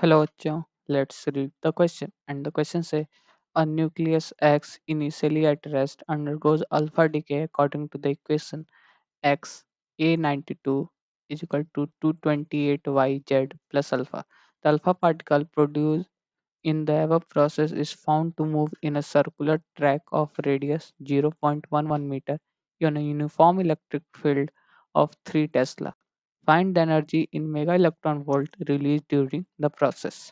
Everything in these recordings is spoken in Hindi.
Hello, Joe. Let's read the question. And the question says a nucleus X initially at rest undergoes alpha decay according to the equation X A92 is equal to 228YZ plus alpha. The alpha particle produced in the above process is found to move in a circular track of radius 0.11 meter in a uniform electric field of 3 Tesla. Find the energy in mega electron volt released during the process.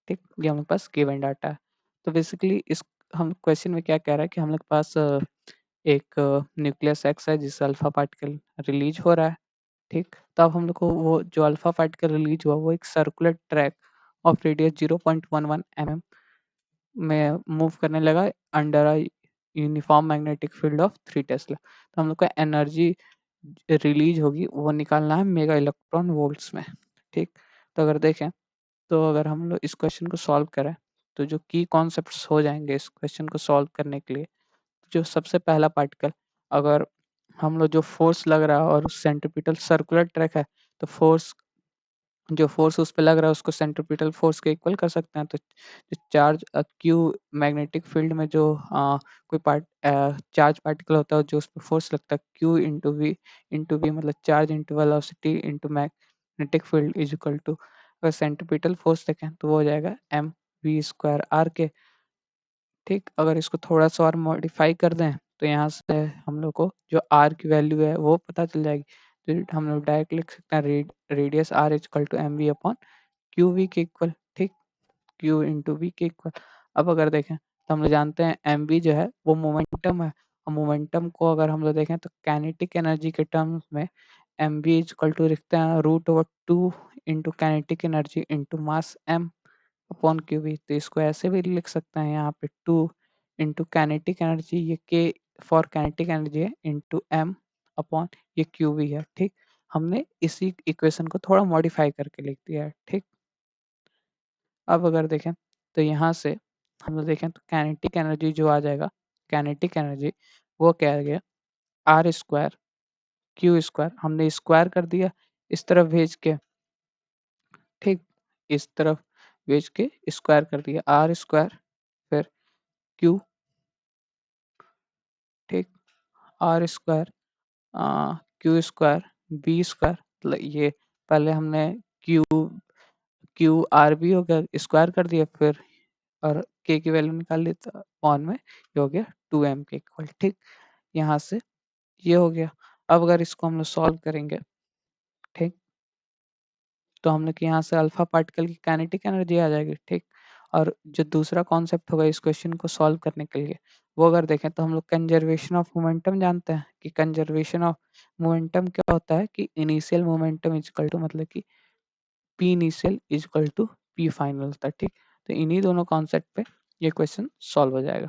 ठीक, ये हमारे पास गिवन डाटा है। तो बेसिकली इस हम क्वेश्चन में क्या कह रहा है कि हम लोग के पास एक न्यूक्लियस एक्स है जिससे अल्फा पार्टिकल रिलीज हो रहा है। ठीक, तब हम लोग को वो जो अल्फा पार्टिकल रिलीज हुआ वो एक circular track of radius 0.11 mm में मूव करने लगा under a uniform magnetic field of 3 Tesla. तो हम लोग को एनर्जी रिलीज होगी वो निकालना है मेगा इलेक्ट्रॉन वोल्ट्स में। ठीक, तो अगर देखें तो अगर हम लोग इस क्वेश्चन को सॉल्व करें तो जो की कॉन्सेप्ट्स हो जाएंगे इस क्वेश्चन को सॉल्व करने के लिए, जो सबसे पहला पार्टिकल, अगर हम लोग जो फोर्स लग रहा है और सेंट्रीपिटल सर्कुलर ट्रैक है तो जो फोर्स उस पे लग रहा है उसको सेंट्रीपिटल फोर्स के इक्वल कर सकते हैं। तो जो चार्ज क्यू मैग्नेटिक फील्ड में जो कोई चार्ज पार्टिकल होता है जो उस पर फोर्स लगता है क्यू इंटू वी मतलब charge into velocity into magnetic field is equal to, अगर सेंट्रीपिटल फोर्स देखें तो वो हो जाएगा mv² के। ठीक, अगर इसको थोड़ा सा और मॉडिफाई कर दें तो यहाँ से हम लोग को जो आर की वैल्यू है वो पता चल जाएगी। तो हम लोग डायरेक्ट लिख सकते हैं radius R is equal to M V upon Q V के इक्वल। ठीक, क्यू इंटू वी के इक्वल। अब अगर देखें तो हम लोग जानते हैं एम वी जो है वो मोमेंटम है, और मोमेंटम को अगर हम लोग देखें तो कैनेटिक एनर्जी के टर्म्स में M V is equal to लिखते हैं √2 into kinetic energy into mass M upon Q V. तो इसको ऐसे भी लिख सकते हैं यहाँ पे 2 इंटू कैनेटिक एनर्जी, ये के फॉर कैनेटिक एनर्जी है, इंटू एम अपॉन ये क्यू वी है। ठीक, हमने इसी इक्वेशन को थोड़ा मॉडिफाई करके लिख दिया है। ठीक, अब अगर देखें तो यहाँ से हम लोग देखें तो कैनेटिक एनर्जी जो आ जाएगा, कैनेटिक एनर्जी वो क्या आ गया R² Q², हमने स्क्वायर कर दिया इस तरफ भेज के। ठीक, इस तरफ भेज के स्क्वायर कर दिया R², फिर Q। ठीक, R² Q²B², मतलब ये पहले हमने Q Q RB हो गया स्क्वायर कर दिया, फिर और K की वैल्यू निकाल ली तो अपॉन में ये हो गया 2m के इक्वल। ठीक, यहाँ से ये हो गया। अब अगर इसको हम लोग सॉल्व करेंगे, ठीक, तो हम लोग के यहाँ से अल्फा पार्टिकल की काइनेटिक एनर्जी आ जाएगी। ठीक, और जो दूसरा कॉन्सेप्ट होगा इस क्वेश्चन को सॉल्व करने के लिए, वो अगर देखें तो हम लोग कंजर्वेशन ऑफ मोमेंटम जानते हैं कि कंजर्वेशन ऑफ मोमेंटम क्या होता है कि initial momentum is equal to मतलब कि P initial is equal to P final होता है। ठीक, तो इन्हीं दोनों कॉन्सेप्ट पे ये क्वेश्चन सॉल्व हो जाएगा।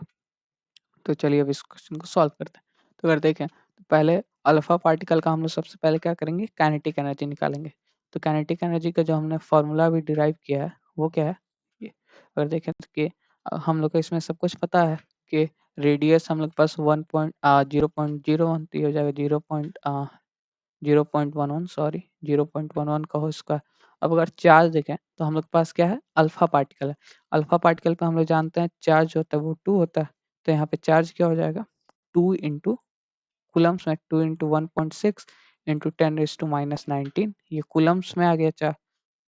तो चलिए अब इस क्वेश्चन को सॉल्व करते हैं। तो अगर देखें तो पहले अल्फा पार्टिकल का हम लोग सबसे पहले क्या करेंगे, काइनेटिक एनर्जी निकालेंगे। तो काइनेटिक एनर्जी का जो हमने फॉर्मूला भी डिराइव किया है वो क्या है, ये अगर देखें तो कि हम लोग को इसमें सब कुछ पता है कि रेडियस हम लोग के पास 0.01 तो ये हो जाएगा 0.11 सॉरी 0.11 का हो इसका। अब अगर चार्ज देखें तो हम लोग के पास क्या है, अल्फा पार्टिकल है। अल्फा पार्टिकल पे हम लोग जानते हैं चार्ज होता है वो 2 होता है। तो यहाँ पे चार्ज क्या हो जाएगा 2 इंटू कुलम्स में 2 इंटू 1.6 इंटू 10⁻⁻19, ये कुलम्स में आ गया चार्ज।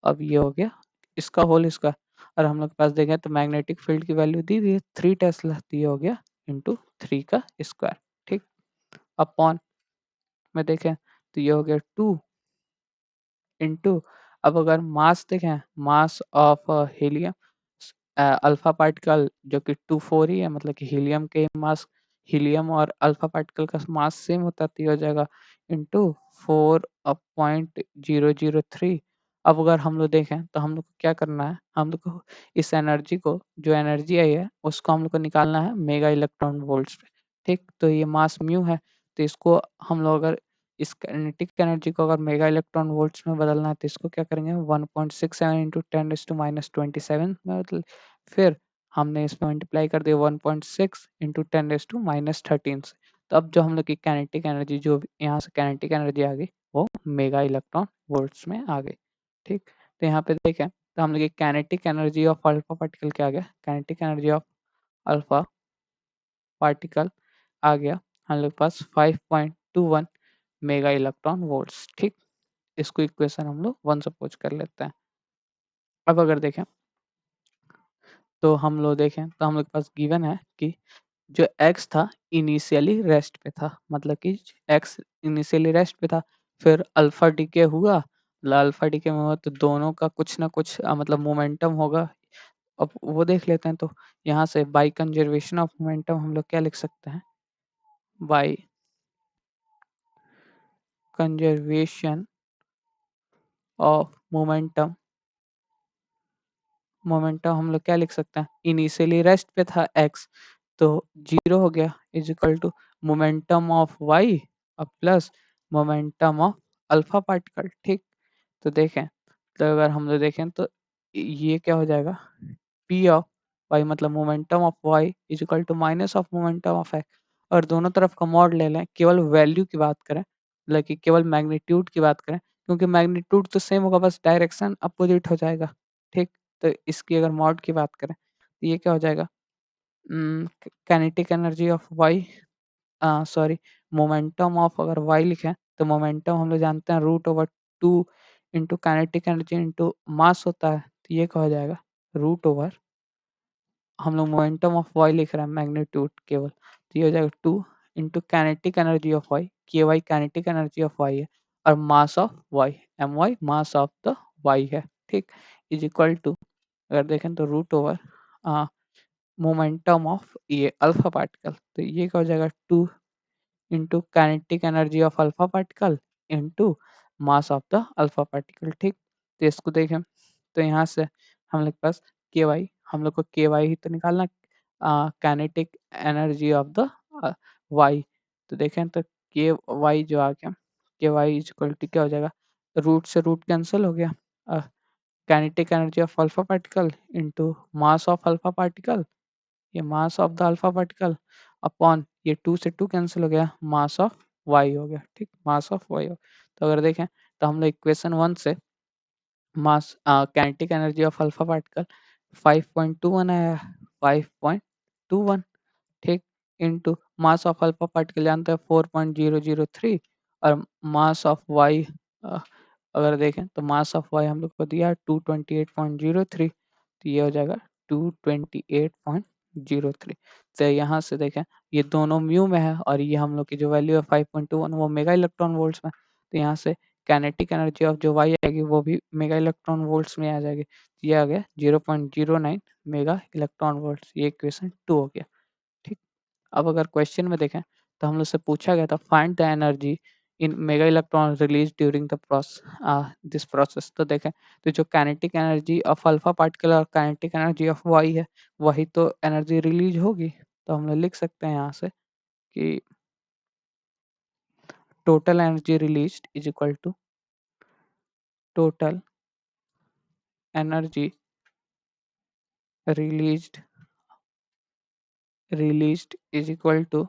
अब ये हो गया इसका होल इसका, और हम लोग के पास देखें तो मैग्नेटिक फील्ड की वैल्यू दी हुई है 3 टेस्ला, तो ये हो गया इंटू 3 का स्क्वायर। ठीक, अपॉन में देखें तो ये हो गया 2 इंटू, अब अगर मास देखें mass of helium alpha particle जो कि 2 4 ही है, मतलब कि हीलियम के मास, हीलियम और अल्फा पार्टिकल का मास सेम होता है तो ये हो जाएगा इंटू 4.003। अब अगर हम लोग देखें तो हम लोग को क्या करना है, हम लोग को इस एनर्जी को, जो एनर्जी आई है उसको हम लोग को निकालना है मेगा इलेक्ट्रॉन वोल्ट्स पे। ठीक, तो ये मास म्यू है, तो इसको हम लोग अगर इस काइनेटिक एनर्जी को अगर मेगा इलेक्ट्रॉन वोल्ट्स में बदलना है तो इसको क्या करेंगे 1.67 इंटू 10⁻⁻27 में बदल, फिर हमने इसमें मल्टीप्लाई कर दिया 1.6 इंटू 10⁻⁻13 से। तो अब जो हम लोग की काइनेटिक एनर्जी जो यहाँ से काइनेटिक एनर्जी आ गई वो मेगा इलेक्ट्रॉन वोल्ट्स में आ गई। ठीक, तो यहाँ पे देखें तो हम लोग kinetic energy of alpha particle क्या आ गया, kinetic energy of alpha particle आ गया हम लोग के पास 5.21 मेगा इलेक्ट्रॉन वोल्ट्स। ठीक, इसको इक्वेशन हम लोग 1 सपोज कर लेते हैं। अब अगर देखें तो हम लोग देखें तो हम लोग के पास गिवन है कि जो x था इनिशियली रेस्ट पे था, मतलब कि x इनिशियली रेस्ट पे था, फिर अल्फा डीके हुआ, अल्फा डीके में हुआ तो दोनों का कुछ ना कुछ मतलब मोमेंटम होगा। अब वो देख लेते हैं। तो यहाँ से बाई कंजर्वेशन ऑफ मोमेंटम हम लोग क्या लिख सकते हैं, by conservation of momentum, momentum हम लोग क्या लिख सकते हैं, इनिशियली रेस्ट पे था x तो 0 हो गया is equal to momentum of y और plus momentum of alpha particle. ठीक, तो देखें तो अगर हम लोग देखें तो ये क्या हो जाएगा, p ऑफ y मतलब momentum of y is equal to minus of momentum of x, और दोनों तरफ का मॉड ले लें, केवल वैल्यू की बात करें, मतलब कि केवल मैग्नीट्यूड की बात करें, क्योंकि मैग्नीट्यूड तो सेम होगा, बस डायरेक्शन अपोजिट हो जाएगा। ठीक, तो इसकी अगर मॉड की बात करें तो ये क्या हो जाएगा, kinetic energy of Y, sorry momentum of अगर वाई लिखें तो मोमेंटम हम लोग जानते हैं root over 2 into kinetic energy into mass होता है, तो ये क्या हो जाएगा, रूट ओवर, हम लोग मोमेंटम ऑफ वाई लिख रहे हैं मैग्नीट्यूड केवल, तो ये हो जाएगा 2 into kinetic energy of Y, K Y kinetic energy of Y है, और mass of Y M Y mass of the Y है। ठीक, इज इक्वल टू अगर देखें तो रूट ओवर मोमेंटम ऑफ ये अल्फा पार्टिकल, तो ये क्या हो जाएगा 2 into kinetic energy of alpha particle into mass of the alpha particle. ठीक, तो इसको देखें तो यहाँ से हम लोग के पास के वाई, हम लोग को के वाई ही तो निकालना, kinetic energy of the Y, तो देखें तो के वाई जो आ गया, के वाई इज इक्वल टू क्या हो जाएगा, रूट से रूट कैंसिल हो गया, kinetic energy of alpha particle into mass of alpha particle, ये mass of the alpha particle upon ये 2 से 2 कैंसिल हो गया, मास ऑफ वाई हो गया। ठीक, मास ऑफ वाई हो, तो अगर देखें तो हम लोग इक्वेशन 1 से mass kinetic energy of alpha particle 5.21 आया, 5.21। ठीक, into mass of alpha particle जानते हैं 4.003, और मास ऑफ वाई अगर देखें तो मास ऑफ वाई हम लोग को दिया 228.03, तो ये हो जाएगा 228.03। तो यहाँ से देखें ये दोनों म्यू में है, और ये हम लोग की जो वैल्यू है 5.21 वो मेगा इलेक्ट्रॉन वोल्ट्स में, तो यहाँ से काइनेटिक एनर्जी ऑफ जो वाई आएगी वो भी मेगा इलेक्ट्रॉन वोल्ट्स में आ जाएगी, तो ये आ गया 0.09 मेगा इलेक्ट्रॉन वोल्ट्स, ये इक्वेशन 2 हो गया। ठीक, अब अगर क्वेश्चन में देखें तो हम लोग से पूछा गया था find the energy in mega electron release during the this process, तो देखें तो जो kinetic energy of alpha particle और काइनेटिक एनर्जी ऑफ वाई है वही तो एनर्जी रिलीज होगी, तो हम लोग लिख सकते हैं यहाँ से कि total energy released is equal to total energy released is equal to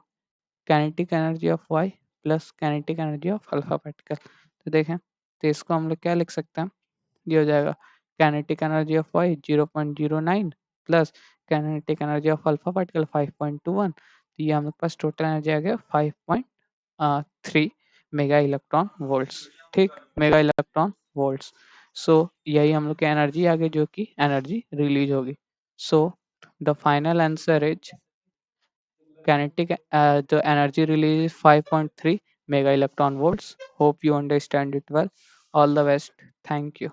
kinetic energy of Y plus kinetic energy of alpha particle. तो देखें तो इसको हम लोग क्या लिख सकते हैं, ये हो जाएगा kinetic energy of Y 0.09 plus kinetic energy of alpha particle 5.21, तो ये हम लोग पास टोटल एनर्जी आ गया 5.3 मेगा इलेक्ट्रॉन वोल्ट्स। ठीक, मेगा इलेक्ट्रॉन वोल्ट्स। सो यही हम लोग की एनर्जी आ गई जो कि एनर्जी रिलीज होगी। So the final answer is kinetic the energy release is 5.3 mega electron volts. Hope you understand it well. All the best. Thank you.